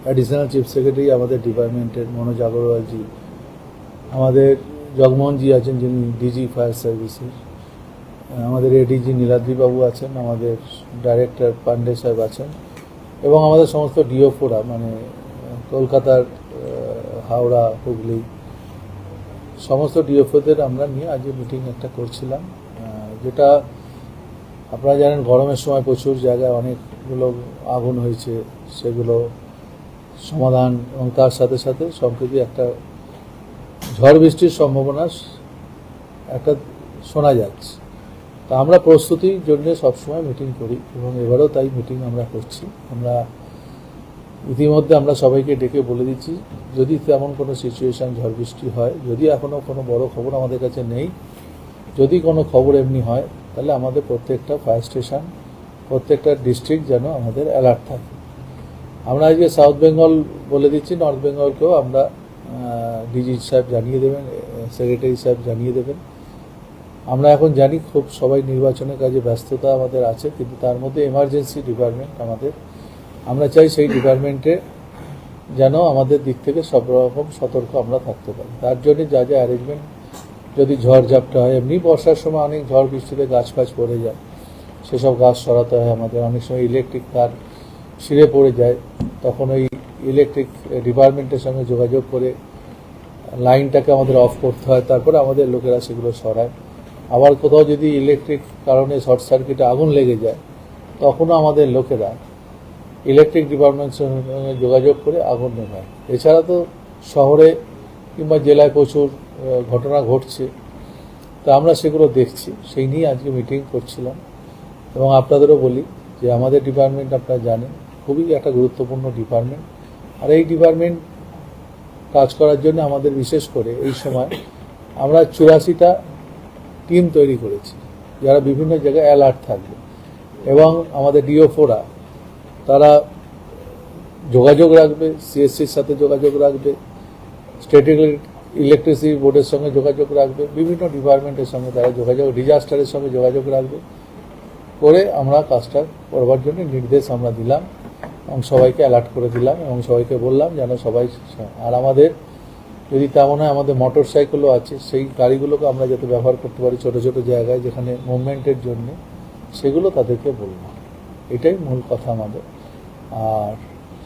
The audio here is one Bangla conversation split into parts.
অ্যাডিশনাল চিফ সেক্রেটারি আমাদের ডিপার্টমেন্টের মনোজ আগরওয়ালজি, আমাদের জগমোহনজি আছেন যিনি ডিজি ফায়ার সার্ভিসের, আমাদের এডিজি নীলাদ্রিবাবু আছেন, আমাদের ডাইরেক্টর পান্ডে সাহেব আছেন এবং আমাদের সমস্ত ডিওফোরা মানে কলকাতার হাওড়া হুগলি সমস্ত ডিওফোদের আমরা নিয়ে আজ মিটিং একটা করছিলাম, যেটা আপনারা জানেন গরমের সময় প্রচুর জায়গায় অনেকগুলো আগুন হয়েছে, সেগুলো সমাধান এবং তার সাথে সাথে সম্প্রতি একটা ঝড় বৃষ্টির সম্ভাবনা একটা শোনা যাচ্ছে। তা আমরা প্রস্তুতির জন্য সবসময় মিটিং করি এবং এবারেও তাই মিটিং আমরা করছি। আমরা ইতিমধ্যে আমরা সবাইকে ডেকে বলে দিচ্ছি যদি তেমন কোনো সিচুয়েশান ঝড় বৃষ্টি হয়, যদি এখনও কোনো বড় খবর আমাদের কাছে নেই, যদি কোনো খবর এমনি হয় তাহলে আমাদের প্রত্যেকটা ফায়ার স্টেশন প্রত্যেকটা ডিস্ট্রিক্ট যেন আমাদের অ্যালার্ট থাকে। আমরা আজকে সাউথ বেঙ্গল বলে দিচ্ছি, নর্থ বেঙ্গলকেও আমরা ডিজি সাহেব জানিয়ে দেবেন, সেক্রেটারি সাহেব জানিয়ে দেবেন। আমরা এখন জানি খুব সবাই নির্বাচনের কাজে ব্যস্ততা আমাদের আছে, কিন্তু তার মধ্যে এমার্জেন্সি ডিপার্টমেন্ট আমাদের, আমরা চাই সেই ডিপার্টমেন্টে যেন আমাদের দিক থেকে সব রকম সতর্ক আমরা থাকতে পারি। তার জন্য যা যা অ্যারেঞ্জমেন্ট, যদি ঝড় ঝাপটা হয়, এমনি বর্ষার সময় অনেক ঝড় বৃষ্টিতে গাছ ফাছ পড়ে যায়, সেসব গাছ সরাতে হয় আমাদের। অনেক সময় ইলেকট্রিক তার ছিঁড়ে পড়ে যায়, তখন ওই ইলেকট্রিক ডিপার্টমেন্টের সঙ্গে যোগাযোগ করে লাইনটাকে আমাদের অফ করতে হয়, তারপরে আমাদের লোকেরা সেগুলো সরায়। আবার কোথাও যদি ইলেকট্রিক কারণে শর্ট সার্কিটে আগুন লেগে যায়, তখনও আমাদের লোকেরা ইলেকট্রিক ডিপার্টমেন্টের সঙ্গে যোগাযোগ করে আগুন নেভায়। এছাড়া তো শহরে কিংবা জেলায় প্রচুর ঘটনা ঘটছে, তা আমরা সেগুলো দেখছি, সেই নিয়ে আজকে মিটিং করছিলাম। এবং আপনাদেরও বলি যে আমাদের ডিপার্টমেন্ট আপনারা জানেন খুবই একটা গুরুত্বপূর্ণ ডিপার্টমেন্ট, আর এই ডিপার্টমেন্ট কাজ করার জন্য আমাদের বিশেষ করে এই সময় আমরা 84টা টিম তৈরি করেছি যারা বিভিন্ন জায়গায় অ্যালার্ট থাকবে, এবং আমাদের ডিওফোরা তারা যোগাযোগ রাখবে, সিএসসির সাথে যোগাযোগ রাখবে, স্টেট ইলেকট্রিসিটি বোর্ডের সঙ্গে যোগাযোগ রাখবে, বিভিন্ন ডিপার্টমেন্টের সঙ্গে তারা যোগাযোগ, ডিজাস্টারের সঙ্গে যোগাযোগ রাখবে করে আমরা কাজটা করবার জন্য নির্দেশ আমরা দিলাম এবং সবাইকে অ্যালার্ট করে দিলাম এবং সবাইকে বললাম যেন সবাই। আর আমাদের যদি তেমন হয় আমাদের মোটর সাইকেলও আছে, সেই গাড়িগুলোকে আমরা যাতে ব্যবহার করতে পারি ছোটো ছোটো জায়গায় যেখানে মুভমেন্টের জন্যে, সেগুলো তাদেরকে বললাম। এটাই মূল কথা আমাদের। আর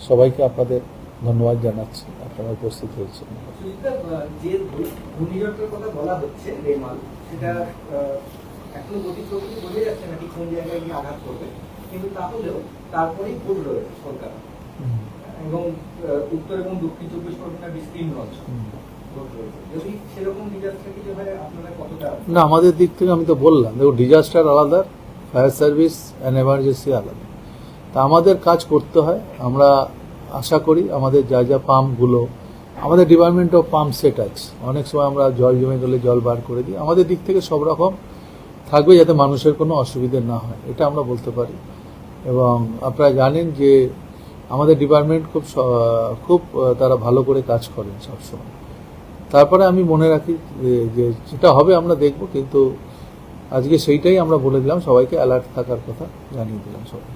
সবাইকে আপনাদের ধন্যবাদ জানাচ্ছি, আপনারা উপস্থিত হয়েছেন। যে ঘূর্ণিঝড়টার কথা বলা হচ্ছে রেমাল, সেটা এখনো গতি প্রকৃতি বোঝা যাচ্ছে নাকি কোন জায়গায় গিয়ে আঘাত করবে, কিন্তু তাহলেও তারপরেই ভুল রয়েছে কলকাতা এবং উত্তর এবং দক্ষিণ 24 পরগনার বিস্তীর্ণ অঞ্চল। যদি সেরকম ডিজাস্টার কিছু হয় আপনারা কতটা? না, আমাদের দিক থেকে আমি তো বললাম, দেখো ডিজাস্টার আলাদা, ফায়ার সার্ভিস অ্যান্ড এমার্জেন্সি আলাদা। তা আমাদের কাজ করতে হয়। আমরা আশা করি আমাদের যা যা পাম্পগুলো, আমাদের ডিপার্টমেন্টও পাম্প সেট আছে, অনেক সময় আমরা জল জমে গেলে জল বার করে দিই। আমাদের দিক থেকে সব রকম থাকবে যাতে মানুষের কোনো অসুবিধে না হয়, এটা আমরা বলতে পারি। এবং আপনারা জানেন যে আমাদের ডিপার্টমেন্ট খুব তারা ভালো করে কাজ করেন সবসময়। তারপরে আমি মনে রাখি যে যেটা হবে আমরা দেখব, কিন্তু আজকে সেইটাই আমরা বলে দিলাম, সবাইকে অ্যালার্ট থাকার কথা জানিয়ে দিলাম সবাই।